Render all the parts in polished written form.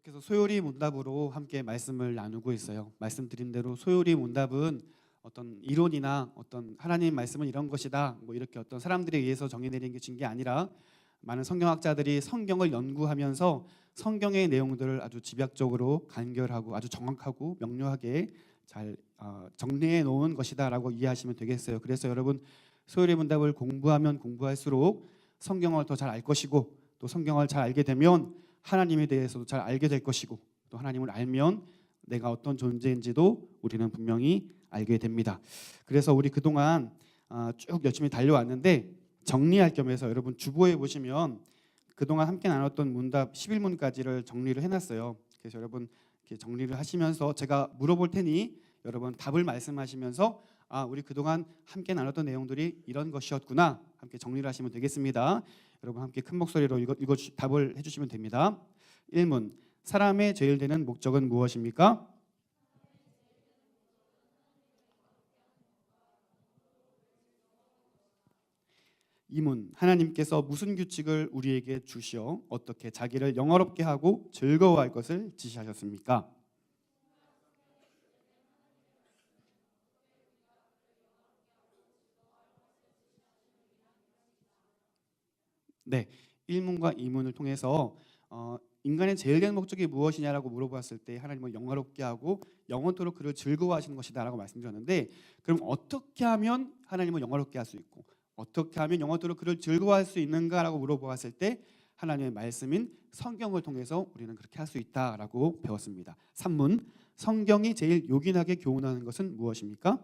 계속해서 소요리 문답으로 함께 말씀을 나누고 있어요. 말씀드린 대로 소요리 문답은 어떤 이론이나 어떤 하나님 말씀은 이런 것이다 뭐 이렇게 어떤 사람들에 의해서 정의 내린 게 아니라 많은 성경학자들이 성경을 연구하면서 성경의 내용들을 아주 집약적으로 간결하고 아주 정확하고 명료하게 잘 정리해 놓은 것이다라고 이해하시면 되겠어요. 그래서 여러분 소요리 문답을 공부하면 공부할수록 성경을 더 잘 알 것이고 또 성경을 잘 알게 되면 하나님에 대해서도 잘 알게 될 것이고 또 하나님을 알면 내가 어떤 존재인지도 우리는 분명히 알게 됩니다. 그래서 우리 그동안 쭉 열심히 달려왔는데 정리할 겸해서 여러분 주보에 보시면 그동안 함께 나눴던 문답 11문까지를 정리를 해놨어요. 그래서 여러분 이렇게 정리를 하시면서 제가 물어볼 테니 여러분 답을 말씀하시면서 우리 그동안 함께 나눴던 내용들이 이런 것이었구나 함께 정리를 하시면 되겠습니다. 여러분 함께 큰 목소리로 답을 해주시면 됩니다. 1문 사람의 제일 되는 목적은 무엇입니까? 2문 하나님께서 무슨 규칙을 우리에게 주시어 어떻게 자기를 영화롭게 하고 즐거워할 것을 지시하셨습니까? 네, 1문과 2문을 통해서 인간의 제일 된 목적이 무엇이냐라고 물어봤을 때 하나님을 영화롭게 하고 영원토록 그를 즐거워하시는 것이다라고 말씀드렸는데 그럼 어떻게 하면 하나님을 영화롭게 할 수 있고 어떻게 하면 영원토록 그를 즐거워할 수 있는가라고 물어보았을 때 하나님의 말씀인 성경을 통해서 우리는 그렇게 할 수 있다라고 배웠습니다. 3문 성경이 제일 요긴하게 교훈하는 것은 무엇입니까?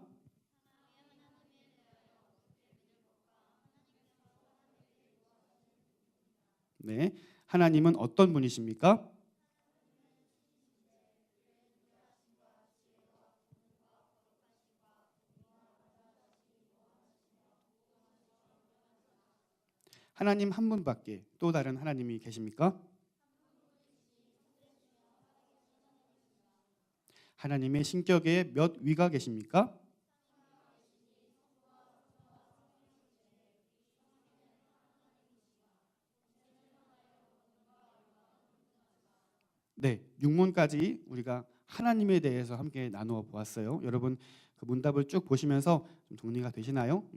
네, 하나님은 어떤 분이십니까? 하나님 한 분밖에 또 다른 하나님이 계십니까? 하나님의 신격에 몇 위가 계십니까? 네, 6문까지 우리가 하나님에 대해서 함께 나누어 보았어요. 여러분 그 문답을 쭉 보시면서 좀 정리가 되시나요?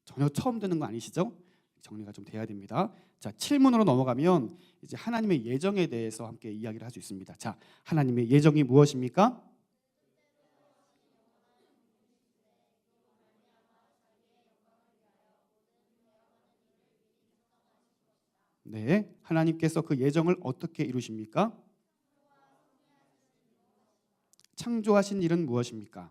전혀 처음 듣는 거 아니시죠? 정리가 좀 돼야 됩니다. 자, 7문으로 넘어가면 이제 하나님의 예정에 대해서 함께 이야기를 할 수 있습니다. 자, 하나님의 예정이 무엇입니까? 네, 하나님께서 그 예정을 어떻게 이루십니까? 창조하신 일은 무엇입니까?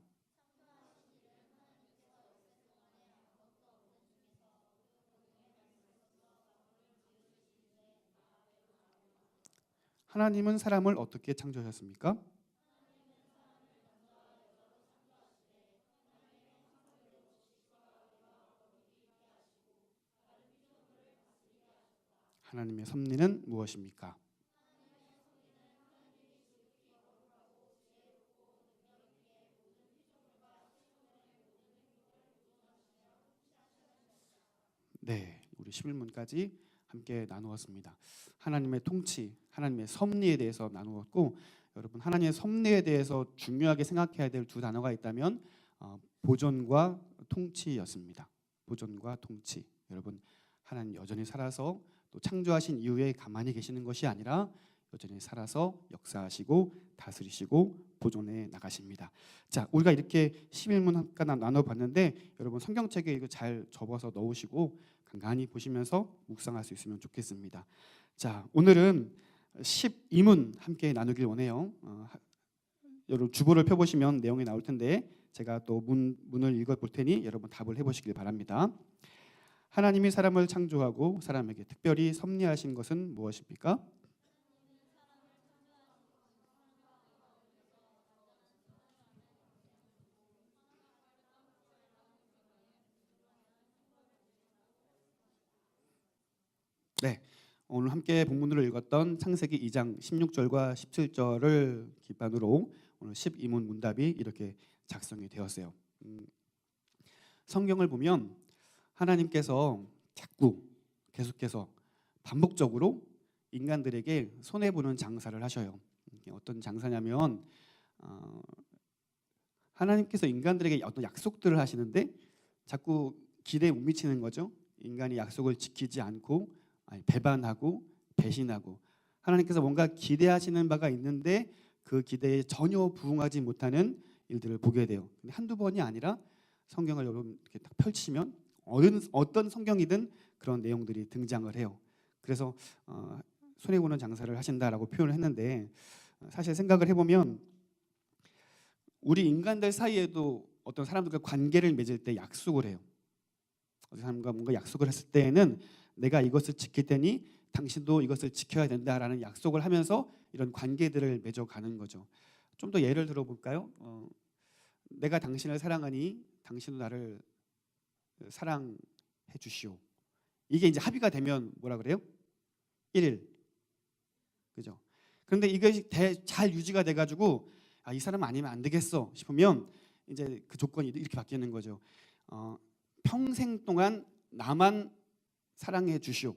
하나님은 사람을 어떻게 창조하셨습니까? 하나님의 섭리는 무엇입니까? 네, 우리 11문까지 함께 나누었습니다. 하나님의 통치, 하나님의 섭리에 대해서 나누었고 여러분 하나님의 섭리에 대해서 중요하게 생각해야 될 두 단어가 있다면 보존과 통치였습니다. 보존과 통치. 여러분 하나님 여전히 살아서 또 창조하신 이후에 가만히 계시는 것이 아니라 여전히 살아서 역사하시고 다스리시고 보존해 나가십니다. 자, 우리가 이렇게 11문 함께 나눠봤는데 여러분 성경책에 이거 잘 접어서 넣으시고 간간히 보시면서 묵상할 수 있으면 좋겠습니다. 자, 오늘은 12문 함께 나누길 원해요. 여러분 주보를 펴보시면 내용이 나올 텐데 제가 또 문을 읽어볼 테니 여러분 답을 해보시길 바랍니다. 하나님이 사람을 창조하고 사람에게 특별히 섭리하신 것은 무엇입니까? 네, 오늘 함께 본문으로 읽었던 창세기 2장 16절과 17절을 기반으로 오늘 12문 문답이 이렇게 작성이 되었어요. 성경을 보면 하나님께서 자꾸 계속해서 반복적으로 인간들에게 손해보는 장사를 하셔요. 어떤 장사냐면 하나님께서 인간들에게 어떤 약속들을 하시는데 자꾸 기대에 못 미치는 거죠. 인간이 약속을 지키지 않고 배반하고 배신하고 하나님께서 뭔가 기대하시는 바가 있는데 그 기대에 전혀 부응하지 못하는 일들을 보게 돼요. 근데 한두 번이 아니라 성경을 여러분 이렇게 딱 펼치면 어떤 성경이든 그런 내용들이 등장을 해요. 그래서 손해보는 장사를 하신다라고 표현을 했는데 사실 생각을 해보면 우리 인간들 사이에도 어떤 사람들과 관계를 맺을 때 약속을 해요. 어떤 사람과 뭔가 약속을 했을 때에는 내가 이것을 지킬 테니 당신도 이것을 지켜야 된다라는 약속을 하면서 이런 관계들을 맺어가는 거죠. 좀 더 예를 들어볼까요? 내가 당신을 사랑하니 당신도 나를 사랑해 주시오. 이게 이제 합의가 되면 뭐라 그래요? 1일. 그죠? 그런데 이것이 잘 유지가 돼가지고 이 사람 아니면 안 되겠어 싶으면 이제 그 조건이 이렇게 바뀌는 거죠. 평생 동안 나만 사랑해 주시오.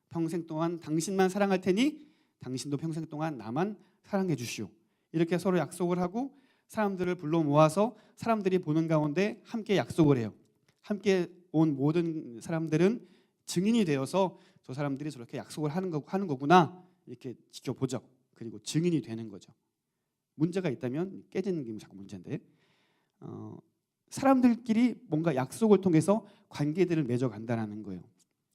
평생 동안 당신만 사랑할 테니 당신도 평생 동안 나만 사랑해 주시오. 이렇게 서로 약속을 하고 사람들을 불러 모아서 사람들이 보는 가운데 함께 약속을 해요. 함께 온 모든 사람들은 증인이 되어서 저 사람들이 저렇게 약속을 하는 거구나 이렇게 지켜보죠. 그리고 증인이 되는 거죠. 문제가 있다면 깨지는 게 자꾸 문제인데 사람들끼리 뭔가 약속을 통해서 관계들을 맺어간다는 거예요.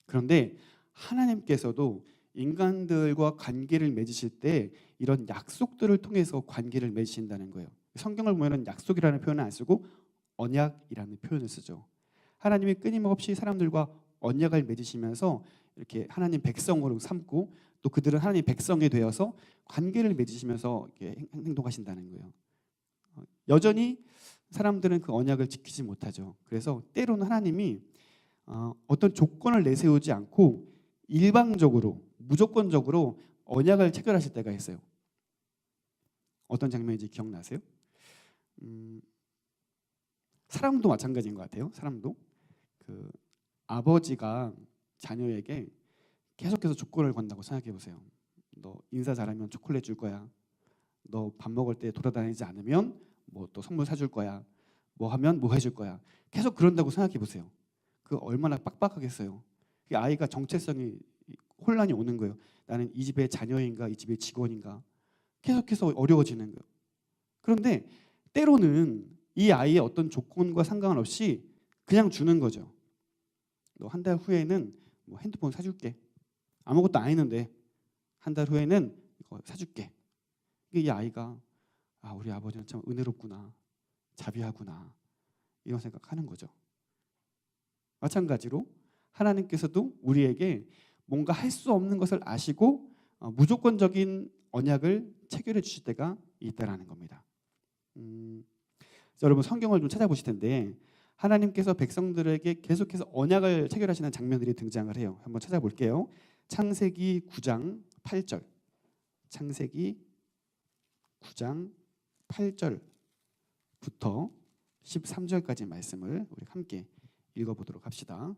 그런데 하나님께서도 인간들과 관계를 맺으실 때 이런 약속들을 통해서 관계를 맺으신다는 거예요. 성경을 보면 약속이라는 표현을 안 쓰고 언약이라는 표현을 쓰죠. 하나님이 끊임없이 사람들과 언약을 맺으시면서 이렇게 하나님 백성으로 삼고 또 그들은 하나님 백성이 되어서 관계를 맺으시면서 이렇게 행동하신다는 거예요. 여전히 사람들은 그 언약을 지키지 못하죠. 그래서 때로는 하나님이 어떤 조건을 내세우지 않고 일방적으로 무조건적으로 언약을 체결하실 때가 있어요. 어떤 장면인지 기억나세요? 사람도 마찬가지인 것 같아요. 사람도 그 아버지가 자녀에게 계속해서 조건을 건다고 생각해 보세요. 너 인사 잘하면 초콜릿 줄 거야. 너 밥 먹을 때 돌아다니지 않으면 뭐 또 선물 사줄 거야. 뭐 하면 뭐 해줄 거야. 계속 그런다고 생각해 보세요. 그 얼마나 빡빡하겠어요. 아이가 정체성이 혼란이 오는 거예요. 나는 이 집의 자녀인가 이 집의 직원인가 계속해서 어려워지는 거예요. 그런데 때로는 이 아이의 어떤 조건과 상관없이 그냥 주는 거죠. 너 한 달 후에는 뭐 핸드폰 사줄게. 아무것도 안 했는데 한 달 후에는 이거 사줄게. 이 아이가 우리 아버지는 참 은혜롭구나. 자비하구나. 이런 생각하는 거죠. 마찬가지로 하나님께서도 우리에게 뭔가 할 수 없는 것을 아시고 무조건적인 언약을 체결해 주실 때가 있다라는 겁니다. 여러분 성경을 좀 찾아보실 텐데 하나님께서 백성들에게 계속해서 언약을 체결하시는 장면들이 등장을 해요. 한번 찾아볼게요. 창세기 9장 8절. 창세기 9장 8절부터 13절까지 말씀을 우리 함께 읽어보도록 합시다.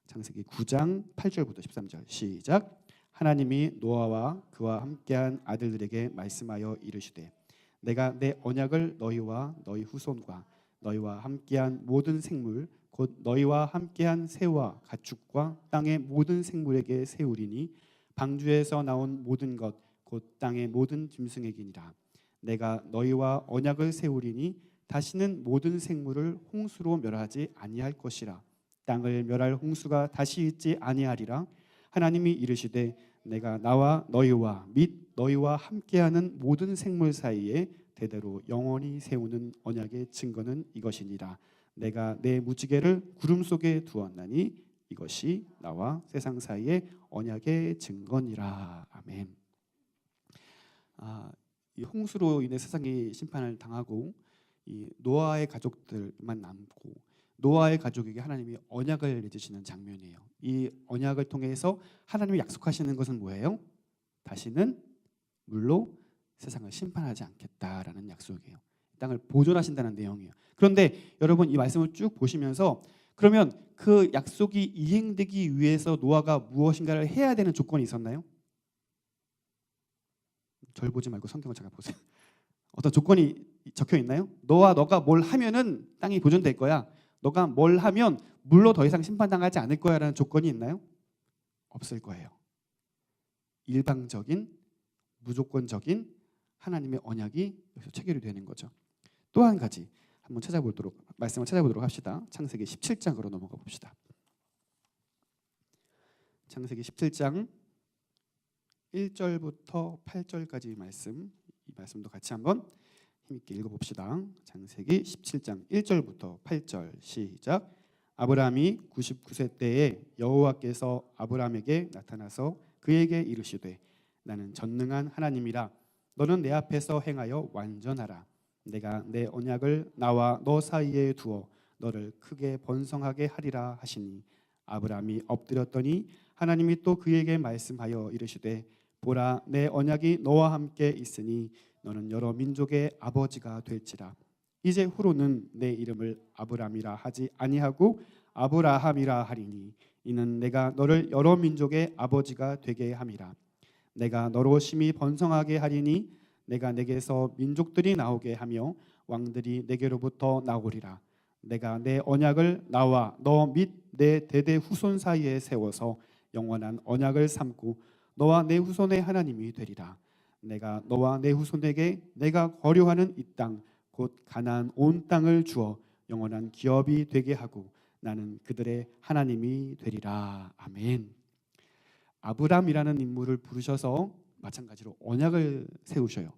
창세기 9장 8절부터 13절 시작. 하나님이 노아와 그와 함께한 아들들에게 말씀하여 이르시되 내가 내 언약을 너희와 너희 후손과 너희와 함께한 모든 생물 곧 너희와 함께한 새와 가축과 땅의 모든 생물에게 세우리니 방주에서 나온 모든 것 곧 땅의 모든 짐승에게니라. 내가 너희와 언약을 세우리니 다시는 모든 생물을 홍수로 멸하지 아니할 것이라. 땅을 멸할 홍수가 다시 있지 아니하리라. 하나님이 이르시되 내가 나와 너희와 및 너희와 함께하는 모든 생물 사이에 대대로 영원히 세우는 언약의 증거는 이것이니라. 내가 내 무지개를 구름 속에 두었나니 이것이 나와 세상 사이의 언약의 증거니라. 아멘. 이 홍수로 인해 세상이 심판을 당하고 이 노아의 가족들만 남고 노아의 가족에게 하나님이 언약을 맺으시는 장면이에요. 이 언약을 통해서 하나님이 약속하시는 것은 뭐예요? 다시는 물로 세상을 심판하지 않겠다라는 약속이에요. 땅을 보존하신다는 내용이에요. 그런데 여러분 이 말씀을 쭉 보시면서 그러면 그 약속이 이행되기 위해서 노아가 무엇인가를 해야 되는 조건이 있었나요? 절 보지 말고 성경을 잠깐 보세요. 어떤 조건이 적혀 있나요? 너가 뭘 하면은 땅이 보존될 거야. 너가 뭘 하면 물로 더 이상 심판당하지 않을 거야라는 조건이 있나요? 없을 거예요. 일방적인 무조건적인 하나님의 언약이 여기서 체결이 되는 거죠. 또 한 가지 한번 말씀을 찾아보도록 합시다. 창세기 17장으로 넘어가 봅시다. 창세기 17장 1절부터 8절까지 말씀, 이 말씀도 같이 한번 힘있게 읽어봅시다. 창세기 17장 1절부터 8절 시작. 아브라함이 99세 때에 여호와께서 아브라함에게 나타나서 그에게 이르시되 나는 전능한 하나님이라 너는 내 앞에서 행하여 완전하라. 내가 내 언약을 나와 너 사이에 두어 너를 크게 번성하게 하리라 하시니 아브라함이 엎드렸더니 하나님이 또 그에게 말씀하여 이르시되 보라 내 언약이 너와 함께 있으니 너는 여러 민족의 아버지가 될지라. 이제 후로는 내 이름을 아브람이라 하지 아니하고 아브라함이라 하리니 이는 내가 너를 여러 민족의 아버지가 되게 함이라. 내가 너로 심히 번성하게 하리니 내가 내게서 민족들이 나오게 하며 왕들이 내게로부터 나오리라. 내가 내 언약을 나와 너 및 내 대대 후손 사이에 세워서 영원한 언약을 삼고 너와 내 후손의 하나님이 되리라. 내가 너와 내 후손에게 내가 거류하는 이 땅 곧 가나안 온 땅을 주어 영원한 기업이 되게 하고 나는 그들의 하나님이 되리라. 아멘. 아브람이라는 인물을 부르셔서 마찬가지로 언약을 세우셔요.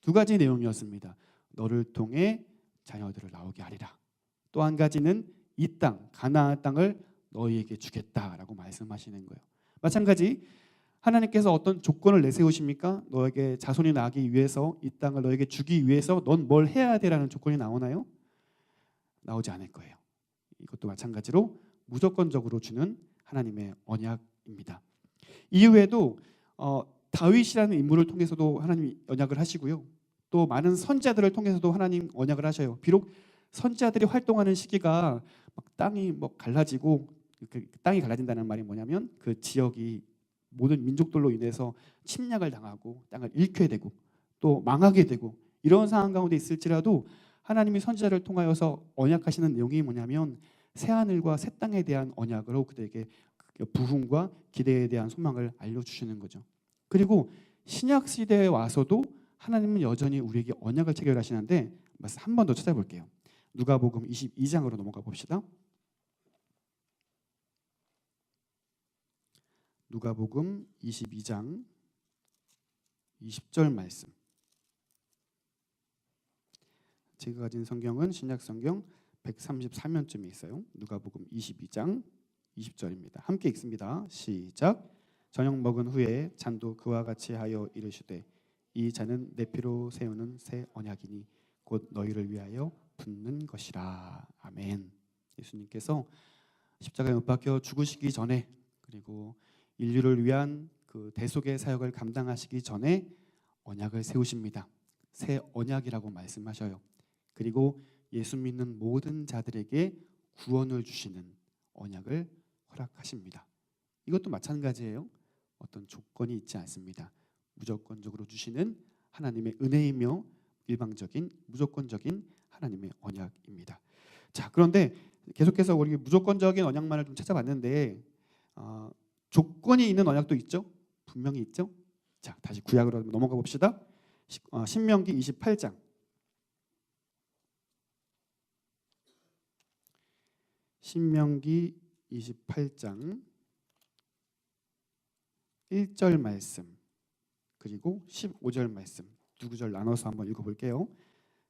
두 가지 내용이었습니다. 너를 통해 자녀들을 나오게 하리라. 또 한 가지는 이 땅 가나안 땅을 너희에게 주겠다라고 말씀하시는 거예요. 마찬가지 하나님께서 어떤 조건을 내세우십니까? 너에게 자손이 나기 위해서 이 땅을 너에게 주기 위해서 넌 뭘 해야 되라는 조건이 나오나요? 나오지 않을 거예요. 이것도 마찬가지로 무조건적으로 주는 하나님의 언약입니다. 이후에도 다윗이라는 인물을 통해서도 하나님이 언약을 하시고요. 또 많은 선지자들을 통해서도 하나님 언약을 하셔요. 비록 선지자들이 활동하는 시기가 막 땅이 갈라지고 땅이 갈라진다는 말이 뭐냐면 그 지역이 모든 민족들로 인해서 침략을 당하고 땅을 잃게 되고 또 망하게 되고 이런 상황 가운데 있을지라도 하나님이 선지자를 통하여서 언약하시는 내용이 뭐냐면 새하늘과 새 땅에 대한 언약으로 그들에게 부흥과 기대에 대한 소망을 알려주시는 거죠. 그리고 신약 시대에 와서도 하나님은 여전히 우리에게 언약을 체결하시는데 한 번 더 찾아볼게요. 누가복음 22장으로 넘어가 봅시다. 누가복음 22장 20절 말씀. 제가 가진 성경은 신약 성경 134면쯤에 있어요. 누가복음 22장 20절입니다. 함께 읽습니다. 시작. 저녁 먹은 후에 잔도 그와 같이 하여 이르시되 이 잔은 내 피로 세우는 새 언약이니 곧 너희를 위하여 붓는 것이라. 아멘. 예수님께서 십자가에 못 박혀 죽으시기 전에 그리고 인류를 위한 그 대속의 사역을 감당하시기 전에 언약을 세우십니다. 새 언약이라고 말씀하셔요. 그리고 예수 믿는 모든 자들에게 구원을 주시는 언약을 허락하십니다. 이것도 마찬가지예요. 어떤 조건이 있지 않습니다. 무조건적으로 주시는 하나님의 은혜이며 일방적인 무조건적인 하나님의 언약입니다. 자, 그런데 계속해서 우리 무조건적인 언약만을 좀 찾아봤는데 조건이 있는 언약도 있죠? 분명히 있죠? 자, 다시 구약으로 넘어가 봅시다. 신명기 28장. 신명기 28장 1절 말씀 그리고 15절 말씀 두 구절 나눠서 한번 읽어볼게요.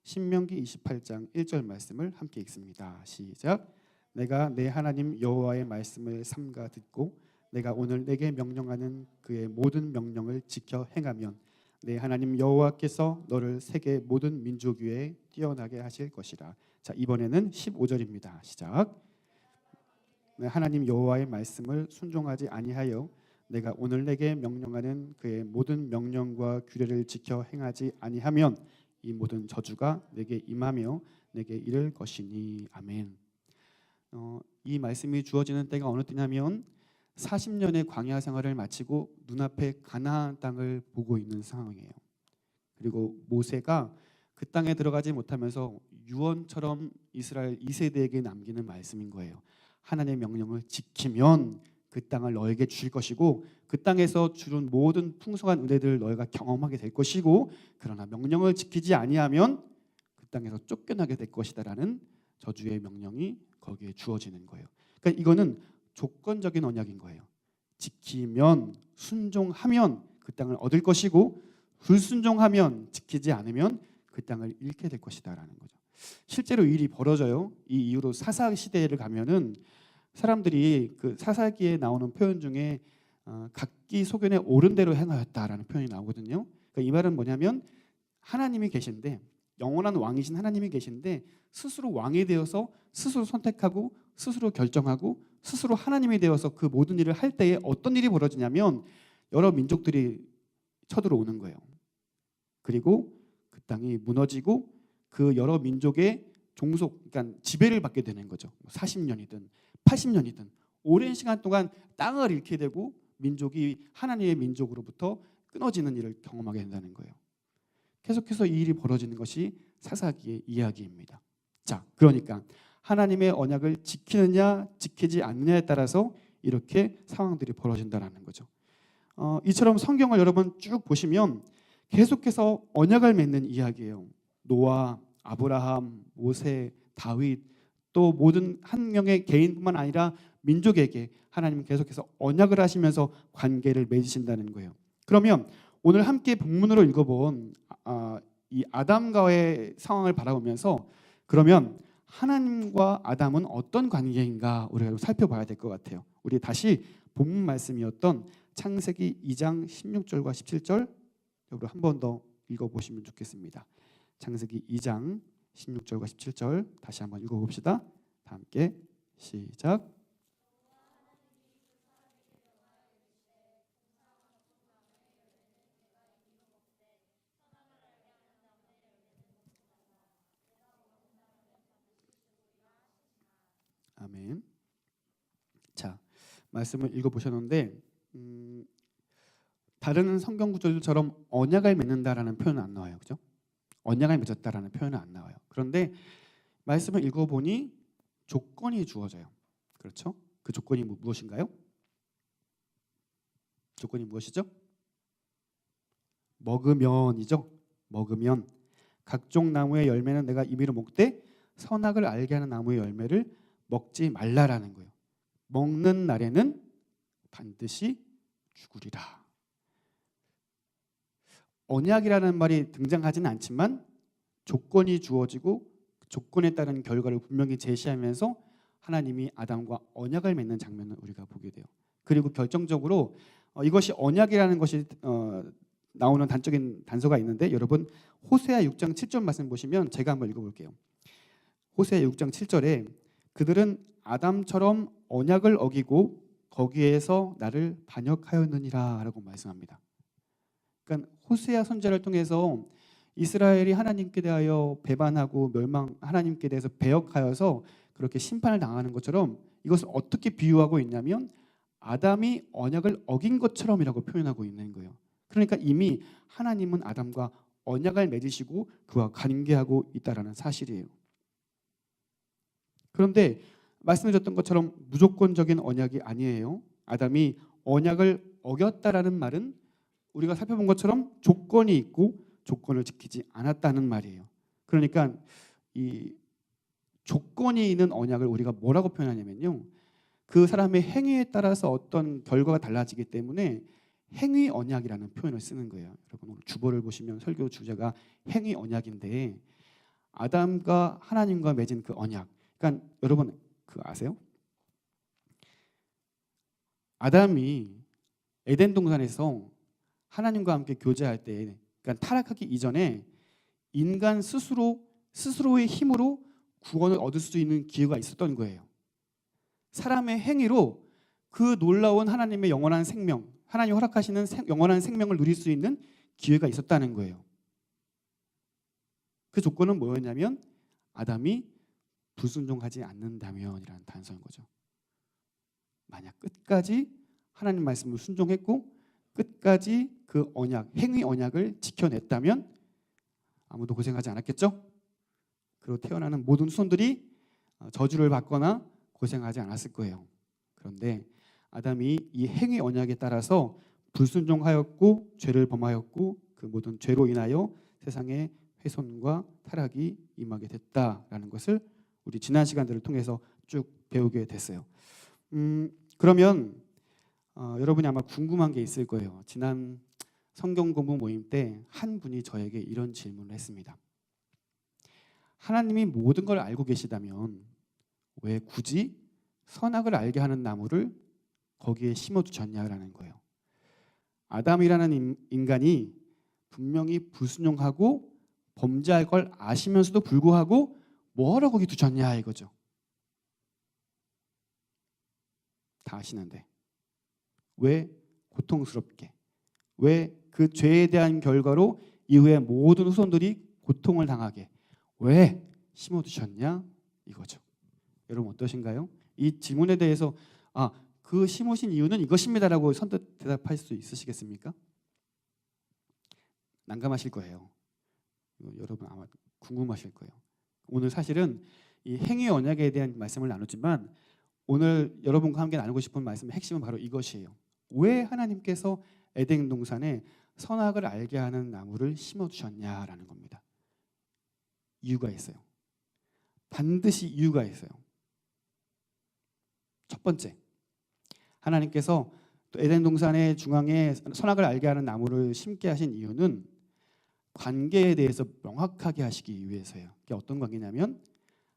신명기 28장 1절 말씀을 함께 읽습니다. 시작. 내가 내 하나님 여호와의 말씀을 삼가 듣고 내가 오늘 내게 명령하는 그의 모든 명령을 지켜 행하면 내 하나님 여호와께서 너를 세계 모든 민족 위에 뛰어나게 하실 것이라. 자, 이번에는 15절입니다. 시작. 하나님 여호와의 말씀을 순종하지 아니하여 내가 오늘 내게 명령하는 그의 모든 명령과 규례를 지켜 행하지 아니하면 이 모든 저주가 내게 임하며 내게 이를 것이니. 아멘. 이 말씀이 주어지는 때가 어느 때냐면 40년의 광야 생활을 마치고 눈앞에 가나안 땅을 보고 있는 상황이에요. 그리고 모세가 그 땅에 들어가지 못하면서 유언처럼 이스라엘 2세대에게 남기는 말씀인 거예요. 하나님의 명령을 지키면 그 땅을 너에게 주실 것이고 그 땅에서 주는 모든 풍성한 은혜들을 너희가 경험하게 될 것이고 그러나 명령을 지키지 아니하면 그 땅에서 쫓겨나게 될 것이다라는 저주의 명령이 거기에 주어지는 거예요. 그러니까 이거는 조건적인 언약인 거예요. 지키면 순종하면 그 땅을 얻을 것이고 불순종하면 지키지 않으면 그 땅을 잃게 될 것이다라는 거죠. 실제로 이 일이 벌어져요. 이 이후로 사사 시대를 가면은 사람들이 그 사사기에 나오는 표현 중에 각기 소견에 옳은 대로 행하였다라는 표현이 나오거든요. 그러니까 이 말은 뭐냐면 하나님이 계신데 영원한 왕이신 하나님이 계신데 스스로 왕이 되어서 스스로 선택하고 스스로 결정하고 스스로 하나님이 되어서 그 모든 일을 할 때에 어떤 일이 벌어지냐면 여러 민족들이 쳐들어오는 거예요. 그리고 그 땅이 무너지고 그 여러 민족의 종속, 그러니까 지배를 받게 되는 거죠. 40년이든 80년이든 오랜 시간 동안 땅을 잃게 되고 민족이 하나님의 민족으로부터 끊어지는 일을 경험하게 된다는 거예요. 계속해서 이 일이 벌어지는 것이 사사기의 이야기입니다. 자, 그러니까 하나님의 언약을 지키느냐 지키지 않느냐에 따라서 이렇게 상황들이 벌어진다는 거죠. 이처럼 성경을 여러분 쭉 보시면 계속해서 언약을 맺는 이야기예요. 노아, 아브라함, 모세, 다윗 또 모든 한 명의 개인뿐만 아니라 민족에게 하나님은 계속해서 언약을 하시면서 관계를 맺으신다는 거예요. 그러면 오늘 함께 본문으로 읽어본 이 아담과의 상황을 바라보면서 그러면 하나님과 아담은 어떤 관계인가 우리가 살펴봐야 될 것 같아요. 우리 다시 본문 말씀이었던 창세기 2장 16절과 17절 여러분 한 번 더 읽어보시면 좋겠습니다. 창세기 2장 16절과 17절 다시 한번 읽어봅시다. 다 함께 시작. 아멘. 자, 말씀을 읽어보셨는데 다른 성경 구절들처럼 언약을 맺는다라는 표현은 안 나와요. 그죠? 언약을 맺었다라는 표현은 안 나와요. 그런데 말씀을 읽어보니 조건이 주어져요. 그렇죠? 그 조건이 무엇인가요? 조건이 무엇이죠? 먹으면이죠. 먹으면 각종 나무의 열매는 내가 임의로 먹되 선악을 알게 하는 나무의 열매를 먹지 말라라는 거예요. 먹는 날에는 반드시 죽으리라. 언약이라는 말이 등장하지는 않지만 조건이 주어지고 조건에 따른 결과를 분명히 제시하면서 하나님이 아담과 언약을 맺는 장면을 우리가 보게 돼요. 그리고 결정적으로 이것이 언약이라는 것이 나오는 단적인 단서가 있는데 여러분 호세아 6장 7절 말씀 보시면 제가 한번 읽어볼게요. 호세아 6장 7절에 그들은 아담처럼 언약을 어기고 거기에서 나를 반역하였느니라 라고 말씀합니다. 그러니까 호세아 선지자를 통해서 이스라엘이 하나님께 대하여 배반하고 하나님께 대해서 배역하여서 그렇게 심판을 당하는 것처럼 이것을 어떻게 비유하고 있냐면 아담이 언약을 어긴 것처럼이라고 표현하고 있는 거예요. 그러니까 이미 하나님은 아담과 언약을 맺으시고 그와 관계하고 있다라는 사실이에요. 그런데 말씀해줬던 것처럼 무조건적인 언약이 아니에요. 아담이 언약을 어겼다라는 말은 우리가 살펴본 것처럼 조건이 있고 조건을 지키지 않았다는 말이에요. 그러니까 이 조건이 있는 언약을 우리가 뭐라고 표현하냐면요. 그 사람의 행위에 따라서 어떤 결과가 달라지기 때문에 행위 언약이라는 표현을 쓰는 거예요. 여러분 오늘 주보를 보시면 설교 주제가 행위 언약인데 아담과 하나님과 맺은 그 언약. 그러니까 여러분 그거 아세요? 아담이 에덴 동산에서 하나님과 함께 교제할 때, 그러니까 타락하기 이전에 인간 스스로의 힘으로 구원을 얻을 수 있는 기회가 있었던 거예요. 사람의 행위로 그 놀라운 하나님의 영원한 생명, 하나님 허락하시는 영원한 생명을 누릴 수 있는 기회가 있었다는 거예요. 그 조건은 뭐였냐면 아담이 불순종하지 않는다면이라는 단서인 거죠. 만약 끝까지 하나님 말씀을 순종했고 끝까지 그 언약, 행위 언약을 지켜냈다면 아무도 고생하지 않았겠죠? 그리고 태어나는 모든 후손들이 저주를 받거나 고생하지 않았을 거예요. 그런데 아담이 이 행위 언약에 따라서 불순종하였고 죄를 범하였고 그 모든 죄로 인하여 세상에 훼손과 타락이 임하게 됐다라는 것을 우리 지난 시간들을 통해서 쭉 배우게 됐어요. 그러면 여러분이 아마 궁금한 게 있을 거예요. 지난 성경 공부 모임 때 한 분이 저에게 이런 질문을 했습니다. 하나님이 모든 걸 알고 계시다면 왜 굳이 선악을 알게 하는 나무를 거기에 심어두셨냐라는 거예요. 아담이라는 인간이 분명히 불순종하고 범죄할 걸 아시면서도 불구하고 뭐하러 거기 두셨냐 이거죠. 다 아시는데 왜 고통스럽게, 왜 그 죄에 대한 결과로 이후에 모든 후손들이 고통을 당하게 왜 심어두셨냐 이거죠. 여러분 어떠신가요? 이 질문에 대해서 그 심으신 이유는 이것입니다라고 선뜻 대답할 수 있으시겠습니까? 난감하실 거예요. 여러분 아마 궁금하실 거예요. 오늘 사실은 이 행위 언약에 대한 말씀을 나눴지만 오늘 여러분과 함께 나누고 싶은 말씀의 핵심은 바로 이것이에요. 왜 하나님께서 에덴 동산에 선악을 알게 하는 나무를 심어주셨냐라는 겁니다. 이유가 있어요. 반드시 이유가 있어요. 첫 번째, 하나님께서 또 에덴 동산의 중앙에 선악을 알게 하는 나무를 심게 하신 이유는 관계에 대해서 명확하게 하시기 위해서예요. 그게 어떤 관계냐면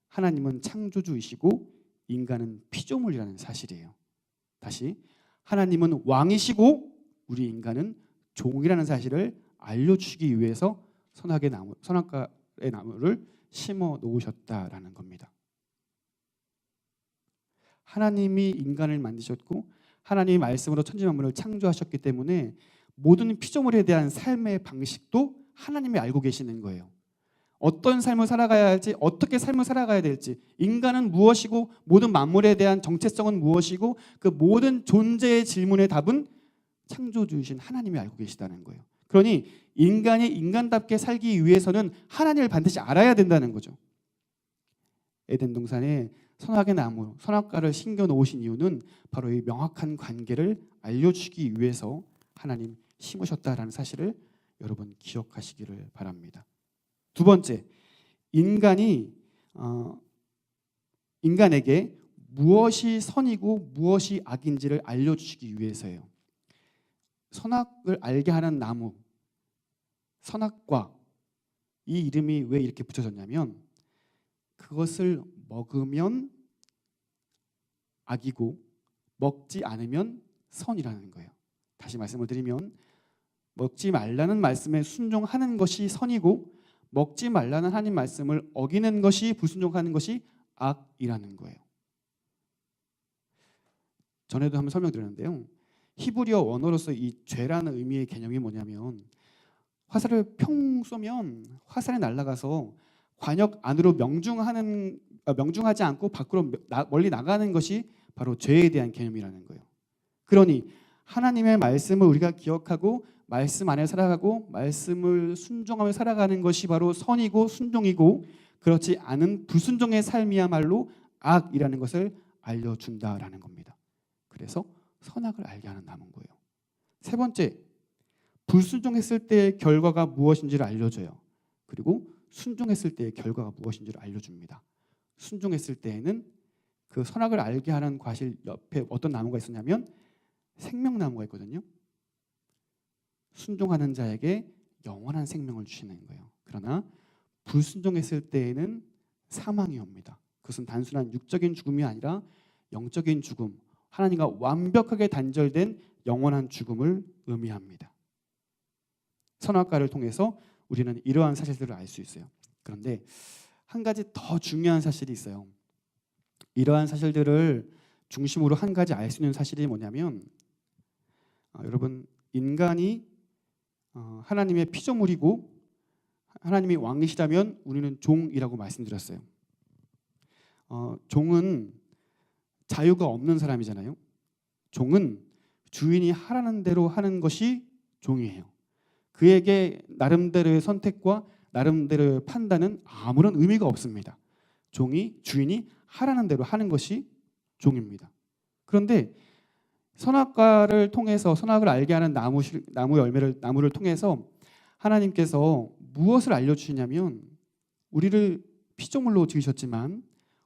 하나님은 창조주이시고 인간은 피조물이라는 사실이에요. 다시, 하나님은 왕이시고 우리 인간은 종이라는 사실을 알려주시기 위해서 선악과의 나무를 심어 놓으셨다라는 겁니다. 하나님이 인간을 만드셨고 하나님의 말씀으로 천지 만물을 창조하셨기 때문에 모든 피조물에 대한 삶의 방식도 하나님이 알고 계시는 거예요. 어떤 삶을 살아가야 할지, 어떻게 삶을 살아가야 될지, 인간은 무엇이고 모든 만물에 대한 정체성은 무엇이고 그 모든 존재의 질문의 답은 창조주이신 하나님이 알고 계시다는 거예요. 그러니 인간이 인간답게 살기 위해서는 하나님을 반드시 알아야 된다는 거죠. 에덴 동산에 선악의 나무, 선악과를 심겨 놓으신 이유는 바로 이 명확한 관계를 알려주기 위해서 하나님 심으셨다라는 사실을 여러분 기억하시기를 바랍니다. 두 번째, 인간에게 무엇이 선이고 무엇이 악인지를 알려주시기 위해서예요. 선악을 알게 하는 나무, 선악과, 이 이름이 왜 이렇게 붙여졌냐면 그것을 먹으면 악이고 먹지 않으면 선이라는 거예요. 다시 말씀을 드리면 먹지 말라는 말씀에 순종하는 것이 선이고 먹지 말라는 하나님 말씀을 어기는 것이, 불순종하는 것이 악이라는 거예요. 전에도 한번 설명드렸는데요. 히브리어 원어로서 이 죄라는 의미의 개념이 뭐냐면 화살을 평 쏘면 화살이 날아가서 관역 안으로 명중하지 않고 밖으로 멀리 나가는 것이 바로 죄에 대한 개념이라는 거예요. 그러니 하나님의 말씀을 우리가 기억하고 말씀 안에 살아가고 말씀을 순종하며 살아가는 것이 바로 선이고 순종이고, 그렇지 않은 불순종의 삶이야말로 악이라는 것을 알려준다라는 겁니다. 그래서 선악을 알게 하는 나무인 거예요. 세 번째, 불순종했을 때의 결과가 무엇인지를 알려줘요. 그리고 순종했을 때의 결과가 무엇인지를 알려줍니다. 순종했을 때에는 그 선악을 알게 하는 과실 옆에 어떤 나무가 있었냐면 생명나무가 있거든요. 순종하는 자에게 영원한 생명을 주시는 거예요. 그러나 불순종했을 때에는 사망이 옵니다. 그것은 단순한 육적인 죽음이 아니라 영적인 죽음, 하나님과 완벽하게 단절된 영원한 죽음을 의미합니다. 선악과를 통해서 우리는 이러한 사실들을 알 수 있어요. 그런데 한 가지 더 중요한 사실이 있어요. 이러한 사실들을 중심으로 한 가지 알 수 있는 사실이 뭐냐면 여러분, 인간이 하나님의 피조물이고 하나님이 왕이시라면 우리는 종이라고 말씀드렸어요. 종은 자유가 없는 사람이잖아요. 종은 주인이 하라는 대로 하는 것이 종이에요. 그에게 나름대로의 선택과 나름대로의 판단은 아무런 의미가 없습니다. 주인이 하라는 대로 하는 것이 종입니다. 그런데 선악과를 통해서 선악을 알게 하는 나무를 통해서 하나님께서 무엇을 알려주시냐면 우리를 피조물로 지으셨지만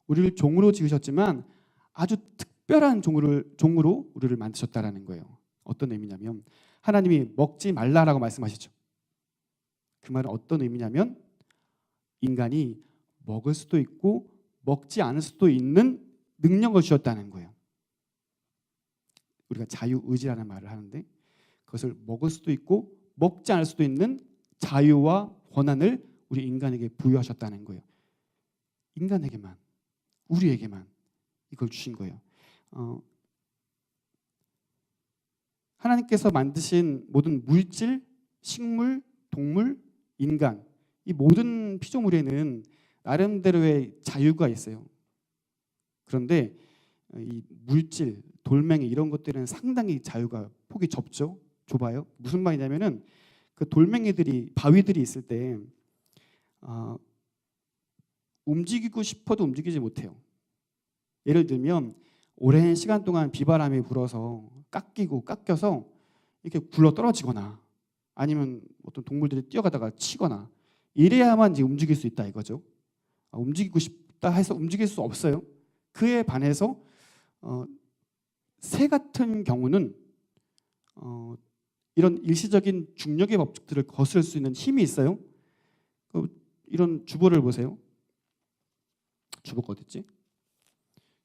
우리를 종으로 지으셨지만 아주 특별한 종으로 우리를 만드셨다라는 거예요. 어떤 의미냐면 하나님이 먹지 말라라고 말씀하시죠. 그 말은 어떤 의미냐면 인간이 먹을 수도 있고 먹지 않을 수도 있는 능력을 주셨다는 거예요. 우리가 자유의지라는 말을 하는데 그것을 먹을 수도 있고 먹지 않을 수도 있는 자유와 권한을 우리 인간에게 부여하셨다는 거예요. 인간에게만, 우리에게만 이걸 주신 거예요. 하나님께서 만드신 모든 물질, 식물, 동물, 인간 이 모든 피조물에는 나름대로의 자유가 있어요. 그런데 이 물질, 돌멩이 이런 것들은 상당히 자유가 폭이 좁아요. 무슨 말이냐면은 그 돌멩이들이 바위들이 있을 때 움직이고 싶어도 움직이지 못해요. 예를 들면 오랜 시간 동안 비바람이 불어서 깎여서 이렇게 굴러 떨어지거나 아니면 어떤 동물들이 뛰어가다가 치거나 이래야만 이제 움직일 수 있다 이거죠. 움직이고 싶다 해서 움직일 수 없어요. 그에 반해서 새 같은 경우는 이런 일시적인 중력의 법칙들을 거스를 수 있는 힘이 있어요. 이런 주보를 보세요. 주보가 어딨지?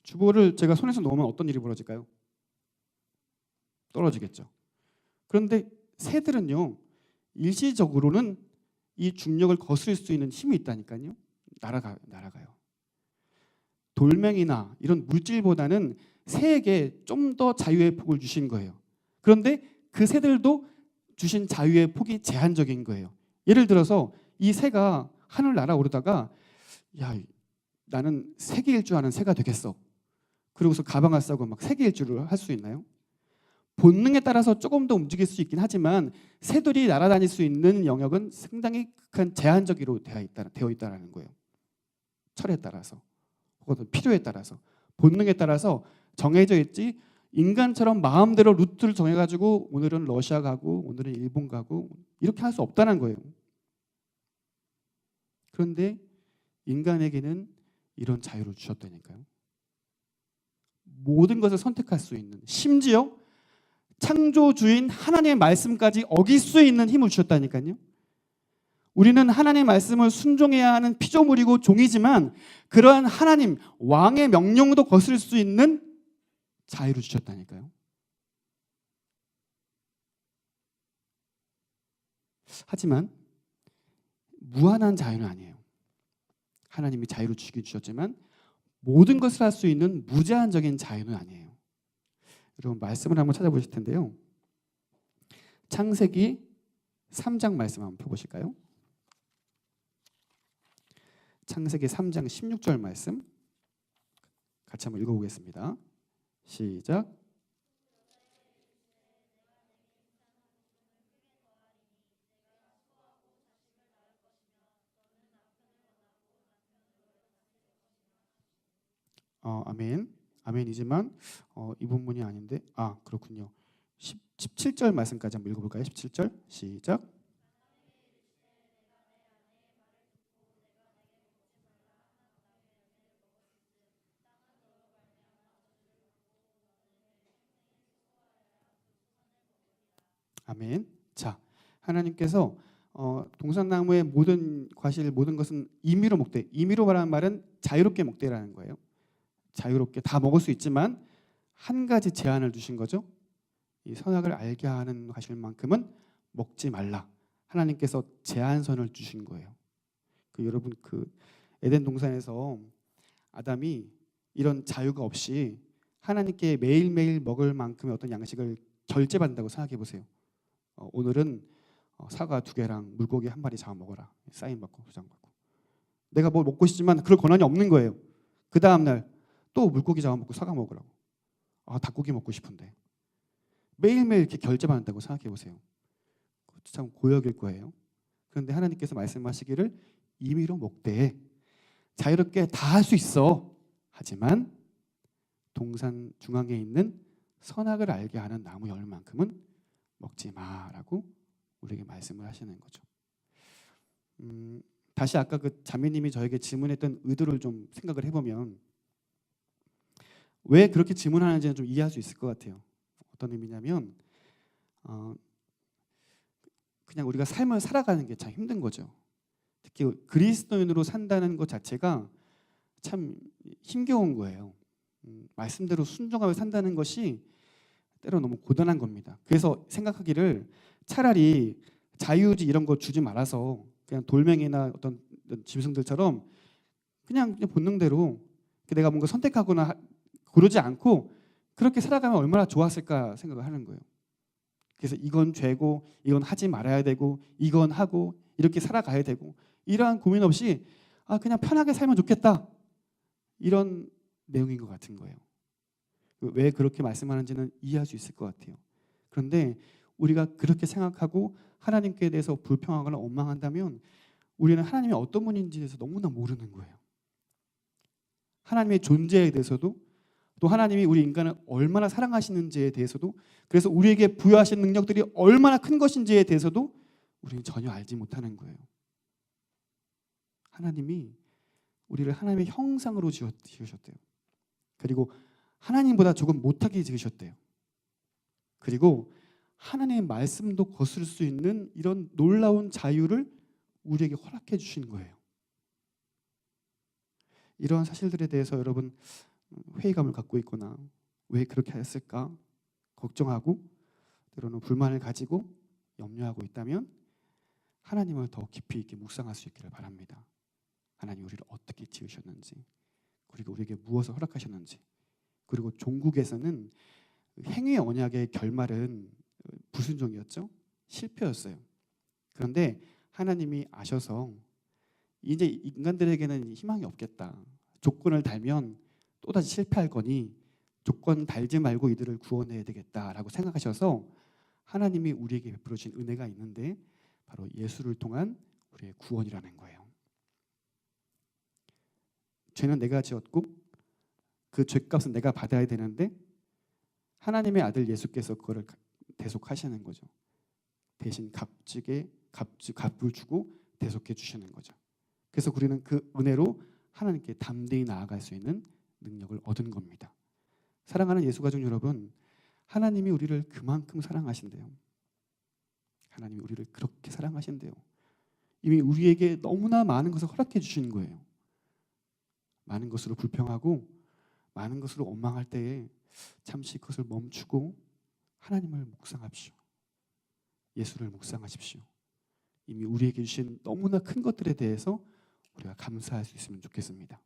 주보를 제가 손에서 놓으면 어떤 일이 벌어질까요? 떨어지겠죠. 그런데 새들은요 일시적으로는 이 중력을 거스를 수 있는 힘이 있다니까요. 날아가요. 돌멩이나 이런 물질보다는 새에게 좀 더 자유의 폭을 주신 거예요. 그런데 그 새들도 주신 자유의 폭이 제한적인 거예요. 예를 들어서 이 새가 하늘 날아오르다가 야 나는 세계일 줄 아는 새가 되겠어. 그러고서 가방을 싸고 막 세계일 줄을 할 수 있나요? 본능에 따라서 조금 더 움직일 수 있긴 하지만 새들이 날아다닐 수 있는 영역은 상당히 제한적으로 되어 있다는 거예요. 철에 따라서 혹은 필요에 따라서 본능에 따라서 정해져 있지 인간처럼 마음대로 루트를 정해가지고 오늘은 러시아 가고 오늘은 일본 가고 이렇게 할 수 없다는 거예요. 그런데 인간에게는 이런 자유를 주셨다니까요. 모든 것을 선택할 수 있는 심지어 창조주인 하나님의 말씀까지 어길 수 있는 힘을 주셨다니까요. 우리는 하나님의 말씀을 순종해야 하는 피조물이고 종이지만 그러한 하나님 왕의 명령도 거스를 수 있는 자유를 주셨다니까요. 하지만 무한한 자유는 아니에요. 하나님이 자유를 주긴 주셨지만 모든 것을 할 수 있는 무제한적인 자유는 아니에요. 여러분 말씀을 한번 찾아보실 텐데요. 창세기 3장 말씀 한번 펴보실까요? 창세기 3장 16절 말씀 같이 한번 읽어보겠습니다. 시작. 아멘. 아멘이지만 이 본문이 아닌데 그렇군요. 17절 말씀까지 한번 읽어볼까요? 17절 시작. 아멘. 자, 하나님께서 동산나무의 모든 과실 모든 것은 임의로 먹되, 임의로 말하는 말은 자유롭게 먹되라는 거예요. 자유롭게 다 먹을 수 있지만 한 가지 제한을 두신 거죠. 이 선악을 알게 하는 과실만큼은 먹지 말라. 하나님께서 제한선을 주신 거예요. 여러분 에덴 동산에서 아담이 이런 자유가 없이 하나님께 매일매일 먹을 만큼의 어떤 양식을 결제받는다고 생각해 보세요. 오늘은 사과 2개랑 물고기 1마리 잡아 먹어라. 사인 받고 도장 받고. 내가 뭐 먹고 싶지만 그럴 권한이 없는 거예요. 그 다음 날 또 물고기 잡아 먹고 사과 먹으라고. 닭고기 먹고 싶은데. 매일매일 이렇게 결제받는다고 생각해 보세요. 참 고역일 거예요. 그런데 하나님께서 말씀하시기를 임의로 먹되 자유롭게 다 할 수 있어. 하지만 동산 중앙에 있는 선악을 알게 하는 나무 열만큼은 먹지 마라고 우리에게 말씀을 하시는 거죠. 다시 아까 그 자매님이 저에게 질문했던 의도를 좀 생각을 해보면 왜 그렇게 질문하는지는 좀 이해할 수 있을 것 같아요. 어떤 의미냐면 그냥 우리가 삶을 살아가는 게 참 힘든 거죠. 특히 그리스도인으로 산다는 것 자체가 참 힘겨운 거예요. 말씀대로 순종하며 산다는 것이 때로 너무 고단한 겁니다. 그래서 생각하기를 차라리 자유의지 이런 거 주지 말아서 그냥 돌멩이나 어떤 짐승들처럼 그냥 본능대로 내가 뭔가 선택하거나 그러지 않고 그렇게 살아가면 얼마나 좋았을까 생각을 하는 거예요. 그래서 이건 죄고 이건 하지 말아야 되고 이건 하고 이렇게 살아가야 되고 이러한 고민 없이 그냥 편하게 살면 좋겠다 이런 내용인 것 같은 거예요. 왜 그렇게 말씀하는지는 이해할 수 있을 것 같아요. 그런데 우리가 그렇게 생각하고 하나님께 대해서 불평하거나 원망한다면 우리는 하나님이 어떤 분인지에 대해서 너무나 모르는 거예요. 하나님의 존재에 대해서도 또 하나님이 우리 인간을 얼마나 사랑하시는지에 대해서도 그래서 우리에게 부여하신 능력들이 얼마나 큰 것인지에 대해서도 우리는 전혀 알지 못하는 거예요. 하나님이 우리를 하나님의 형상으로 지으셨대요. 그리고 하나님보다 조금 못하게 지으셨대요. 그리고 하나님의 말씀도 거스를 수 있는 이런 놀라운 자유를 우리에게 허락해 주신 거예요. 이러한 사실들에 대해서 여러분 회의감을 갖고 있거나 왜 그렇게 했을까 걱정하고 때로는 불만을 가지고 염려하고 있다면 하나님을 더 깊이 있게 묵상할 수 있기를 바랍니다. 하나님 우리를 어떻게 지으셨는지 그리고 우리에게 무엇을 허락하셨는지 그리고 종국에서는 행위의 언약의 결말은 불순종이었죠. 실패였어요. 그런데 하나님이 아셔서 이제 인간들에게는 희망이 없겠다. 조건을 달면 또다시 실패할 거니 조건 달지 말고 이들을 구원해야 되겠다라고 생각하셔서 하나님이 우리에게 베풀어 주신 은혜가 있는데 바로 예수를 통한 우리의 구원이라는 거예요. 죄는 내가 지었고 그 죄값은 내가 받아야 되는데 하나님의 아들 예수께서 그거를 대속하시는 거죠. 대신 값을 주고 대속해 주시는 거죠. 그래서 우리는 그 은혜로 하나님께 담대히 나아갈 수 있는 능력을 얻은 겁니다. 사랑하는 예수 가족 여러분, 하나님이 우리를 그만큼 사랑하신대요. 하나님이 우리를 그렇게 사랑하신대요. 이미 우리에게 너무나 많은 것을 허락해 주신 거예요. 많은 것으로 불평하고 많은 것으로 원망할 때에 잠시 그것을 멈추고 하나님을 묵상하십시오. 예수를 묵상하십시오. 이미 우리에게 주신 너무나 큰 것들에 대해서 우리가 감사할 수 있으면 좋겠습니다.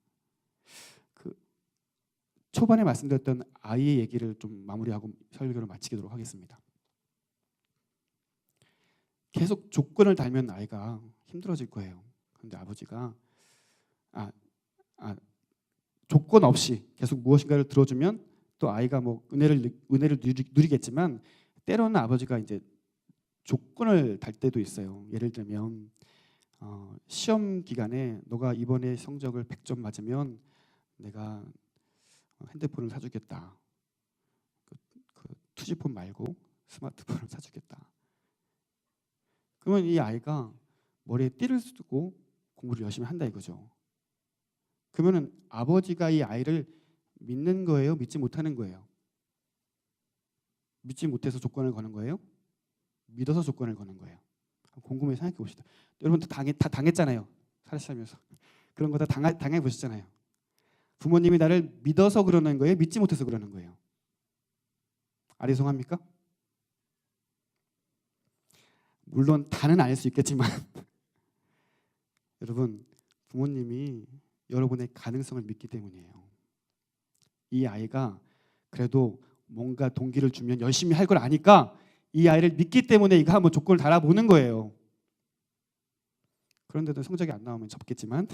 초반에 말씀드렸던 아이의 얘기를 좀 마무리하고 설교를 마치도록 하겠습니다. 계속 조건을 달면 아이가 힘들어질 거예요. 그런데 아버지가 조건 없이 계속 무엇인가를 들어주면 또 아이가 뭐 은혜를 누리겠지만 때로는 아버지가 이제 조건을 달 때도 있어요. 예를 들면 시험 기간에 너가 이번에 성적을 100점 맞으면 내가 핸드폰을 사주겠다. 그 투지폰 말고 스마트폰을 사주겠다. 그러면 이 아이가 머리에 띠를 쓰고 공부를 열심히 한다 이거죠. 그러면은 아버지가 이 아이를 믿는 거예요? 믿지 못하는 거예요? 믿지 못해서 조건을 거는 거예요? 믿어서 조건을 거는 거예요? 곰곰이 생각해 봅시다. 여러분 다 당했잖아요. 살아가면서 그런 거 다 당해 보셨잖아요. 부모님이 나를 믿어서 그러는 거예요? 믿지 못해서 그러는 거예요? 아리송합니까? 물론 다는 아닐 수 있겠지만 여러분 부모님이 여러분의 가능성을 믿기 때문이에요. 이 아이가 그래도 뭔가 동기를 주면 열심히 할 걸 아니까 이 아이를 믿기 때문에 이거 한번 조건을 달아보는 거예요. 그런데도 성적이 안 나오면 접겠지만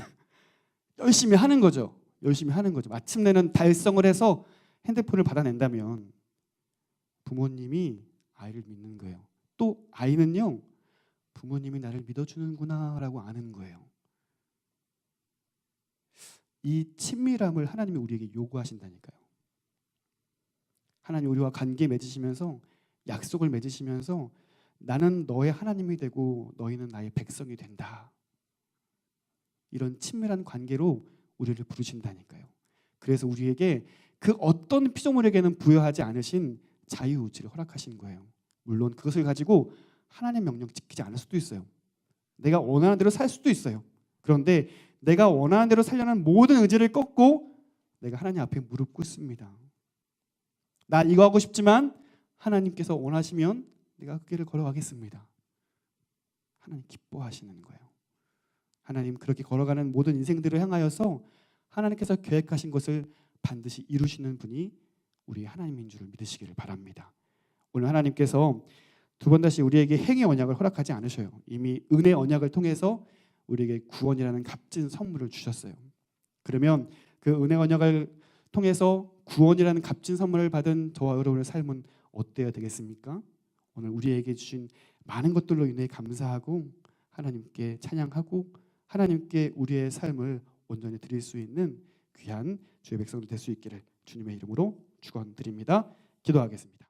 열심히 하는 거죠. 열심히 하는 거죠. 마침내는 달성을 해서 핸드폰을 받아낸다면 부모님이 아이를 믿는 거예요. 또 아이는요 부모님이 나를 믿어주는구나라고 아는 거예요. 이 친밀함을 하나님이 우리에게 요구하신다니까요. 하나님 우리와 관계 맺으시면서 약속을 맺으시면서 나는 너의 하나님이 되고 너희는 나의 백성이 된다. 이런 친밀한 관계로 우리를 부르신다니까요. 그래서 우리에게 그 어떤 피조물에게는 부여하지 않으신 자유의지를 허락하신 거예요. 물론 그것을 가지고 하나님의 명령 지키지 않을 수도 있어요. 내가 원하는 대로 살 수도 있어요. 그런데 내가 원하는 대로 살려는 모든 의지를 꺾고 내가 하나님 앞에 무릎 꿇습니다. 나 이거 하고 싶지만 하나님께서 원하시면 내가 그 길을 걸어가겠습니다. 하나님 기뻐하시는 거예요. 하나님 그렇게 걸어가는 모든 인생들을 향하여서 하나님께서 계획하신 것을 반드시 이루시는 분이 우리 하나님인 줄을 믿으시기를 바랍니다. 오늘 하나님께서 두 번 다시 우리에게 행의 언약을 허락하지 않으셔요. 이미 은혜 언약을 통해서 우리에게 구원이라는 값진 선물을 주셨어요. 그러면 그 은혜 언약을 통해서 구원이라는 값진 선물을 받은 저와 여러분의 삶은 어때야 되겠습니까? 오늘 우리에게 주신 많은 것들로 인해 감사하고 하나님께 찬양하고 하나님께 우리의 삶을 온전히 드릴 수 있는 귀한 주의 백성들 될 수 있기를 주님의 이름으로 축원드립니다. 기도하겠습니다.